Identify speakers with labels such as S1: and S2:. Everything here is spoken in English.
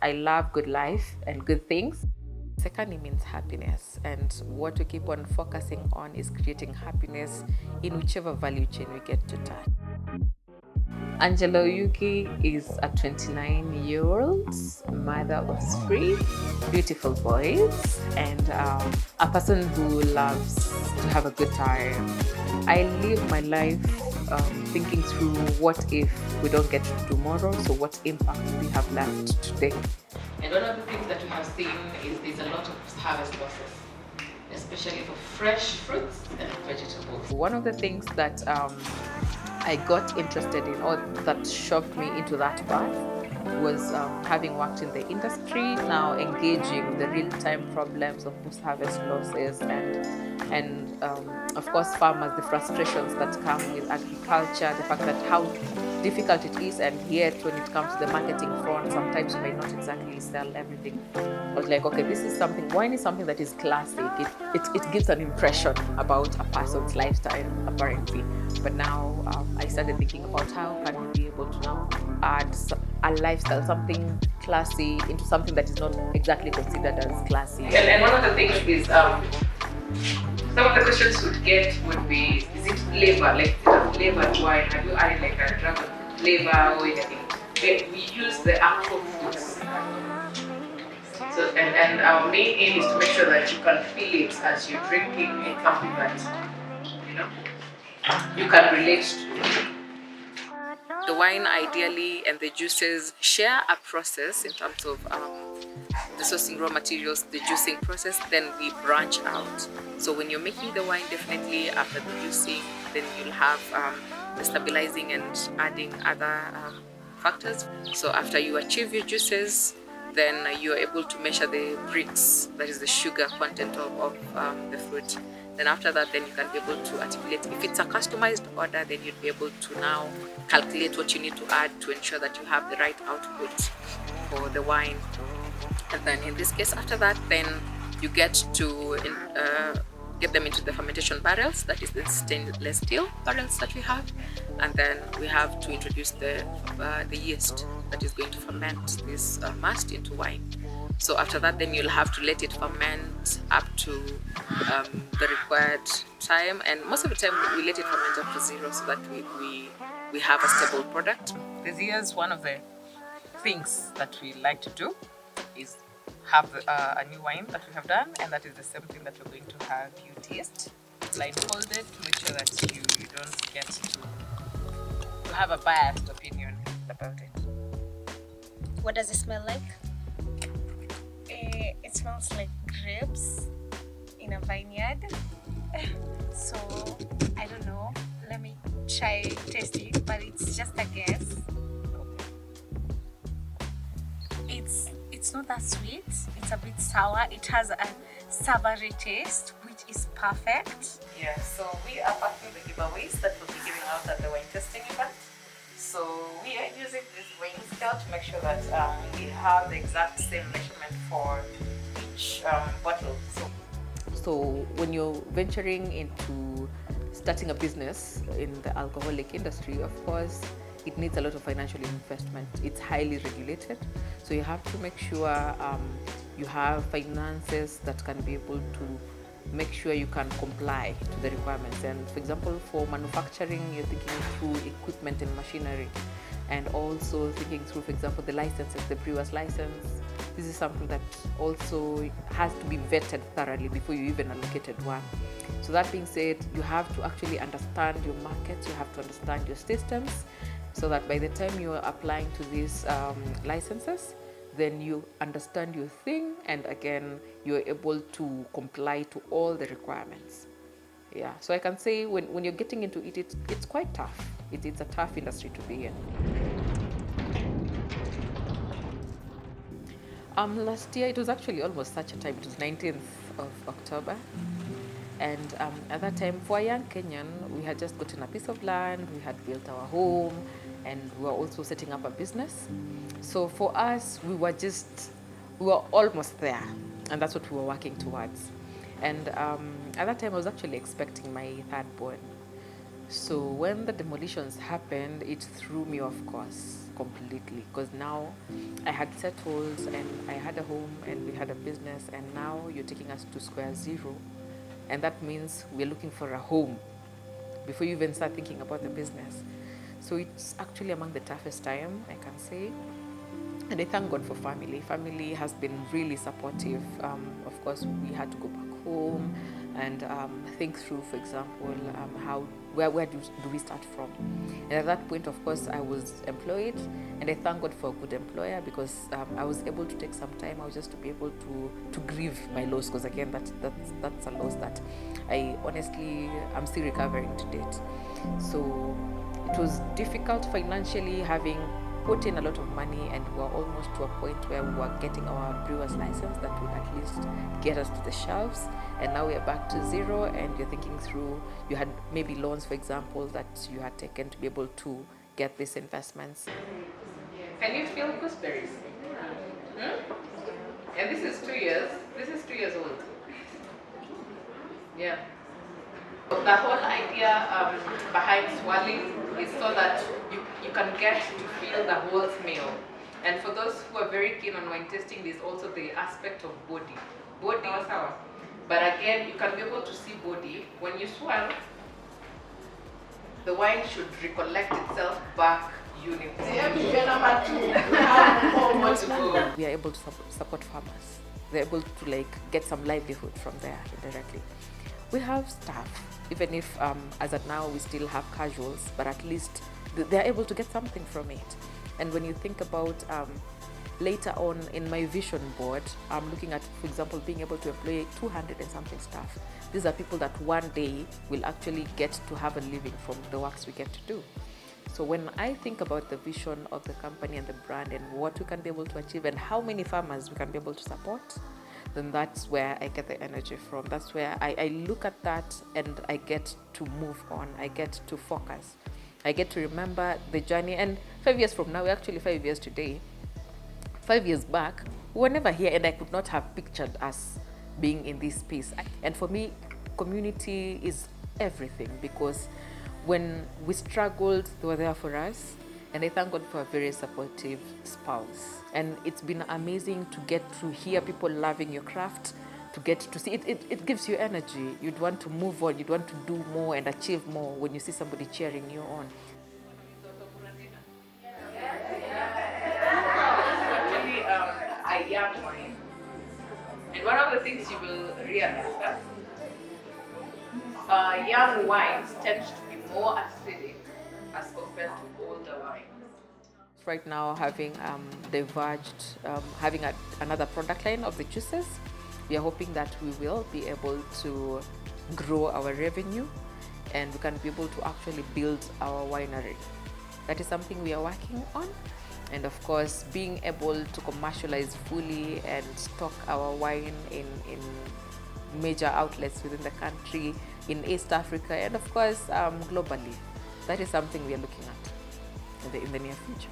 S1: I love good life and good things. Secondly means happiness, and what we keep on focusing on is creating happiness in whichever value chain we get to touch. Angela Yuki is a 29-year-old mother of three beautiful boys, and a person who loves to have a good time. I live my life thinking through what if we don't get to tomorrow, so what impact we have left today. And one of the things that we have seen is there's a lot of harvest losses, especially for fresh fruits and vegetables. One of the things that I got interested in, or that shoved me into that path, was having worked in the industry, now engaging the real-time problems of post-harvest losses and of course farmers, the frustrations that come with agriculture, the fact that how difficult it is, and yet when it comes to the marketing front, sometimes you may not exactly sell everything. I was like, okay, this is something, wine is something that is classic. It gives an impression about a person's lifestyle, apparently. But now I started thinking about how can we be able to now add a lifestyle, something classy, into something that is not exactly considered as classy. And one of the things is some of the questions would get would be, is it flavor? Like, is it a flavored wine? Have you added like a dragon flavor or anything? We use the actual fruits. So, and our main aim is to make sure that you can feel it as you're drinking. It's something that, you know, you can relate to. The wine ideally and the juices share a process in terms of the sourcing raw materials, the juicing process, then we branch out. So when you're making the wine, definitely after the juicing, then you'll have the stabilizing and adding other factors. So after you achieve your juices, then you're able to measure the brix, that is the sugar content of the fruit. Then after that, then you can be able to articulate. If it's a customized order, then you'd be able to now calculate what you need to add to ensure that you have the right output for the wine. And then in this case, after that, then you get to get them into the fermentation barrels, that is the stainless steel barrels that we have. And then we have to introduce the yeast that is going to ferment this must into wine. So after that, then you'll have to let it ferment up to the required time. And most of the time, we let it ferment up to 0 so that we have a stable product. This year's one of the things that we like to do is have a new wine that we have done, and that is the same thing that we're going to have you taste, blindfolded, to make sure that you don't get to have a biased opinion about it.
S2: What does it smell like? It smells like grapes in a vineyard. So I don't know. Let me try tasting it, but it's just a guess. It's not that sweet. It's a bit sour. It has a savory taste, which is perfect.
S1: Yeah, so we are packing the giveaways that we'll be giving out at the wine tasting event. So we are using this wine scale to make sure that we have the exact same measurement for each bottle. So when you're venturing into starting a business in the alcoholic industry, of course, it needs a lot of financial investment. It's highly regulated, so you have to make sure you have finances that can be able to make sure you can comply to the requirements. And for example, for manufacturing, you're thinking through equipment and machinery, and also thinking through, for example, the licenses, the brewer's license. This is something that also has to be vetted thoroughly before you even allocated one. So that being said, you have to actually understand your markets, you have to understand your systems, so that by the time you are applying to these licenses, then you understand your thing, and again, you're able to comply to all the requirements. Yeah, so I can say when you're getting into it, it's quite tough. It's a tough industry to be in. Last year, it was actually almost such a time. It was 19th of October. And at that time, for a young Kenyan, we had just gotten a piece of land, we had built our home, and we were also setting up a business. So for us, we were almost there, and that's what we were working towards. And at that time, I was actually expecting my third born. So when the demolitions happened, it threw me off course completely, because now I had settled and I had a home and we had a business, and now you're taking us to square zero, and that means we're looking for a home before you even start thinking about the business. So it's actually among the toughest time, I can say. And I thank God for family. Family has been really supportive. Of course, we had to go back home and think through, for example, how where do we start from? And at that point, of course, I was employed, and I thank God for a good employer, because I was able to take some time out just to be able to grieve my loss, because again, that's a loss that I honestly I'm still recovering to date. So it was difficult financially, having put in a lot of money, and we were almost to a point where we were getting our brewer's license that would at least get us to the shelves. And now we are back to zero, and you're thinking through, you had maybe loans, for example, that you had taken to be able to get these investments. Can you feel gooseberries? Hmm? And this is 2 years. This is 2 years old. Yeah. The whole idea behind swirling is so that you can get to feel the whole smell. And for those who are very keen on wine tasting, there's also the aspect of body. Body is sour. But again, you can be able to see body. When you swirl, the wine should recollect itself back uniformly. We are able to support farmers. They're able to get some livelihood from there indirectly. We have staff, even if as of now we still have casuals, but at least they're able to get something from it. And when you think about later on in my vision board, I'm looking at, for example, being able to employ 200 and something staff. These are people that one day will actually get to have a living from the works we get to do. So when I think about the vision of the company and the brand and what we can be able to achieve and how many farmers we can be able to support, then that's where I get the energy from. That's where I look at that and I get to move on. I get to focus. I get to remember the journey. And 5 years from now, we're actually 5 years today. 5 years back, we were never here, and I could not have pictured us being in this space. And for me, community is everything, because when we struggled, they were there for us. And I thank God for a very supportive spouse. And it's been amazing to get to hear people loving your craft, to get to see it. It gives you energy. You'd want to move on, you'd want to do more and achieve more when you see somebody cheering you on. Actually, a young wine. And one of the things you will realize that young wines tend to be more acidic as compared to older wines. Right now, having diverged, having another product line of the juices, we are hoping that we will be able to grow our revenue, and we can be able to actually build our winery. That is something we are working on. And of course, being able to commercialize fully and stock our wine in major outlets within the country, in East Africa, and of course globally. That is something we are looking at in the near future.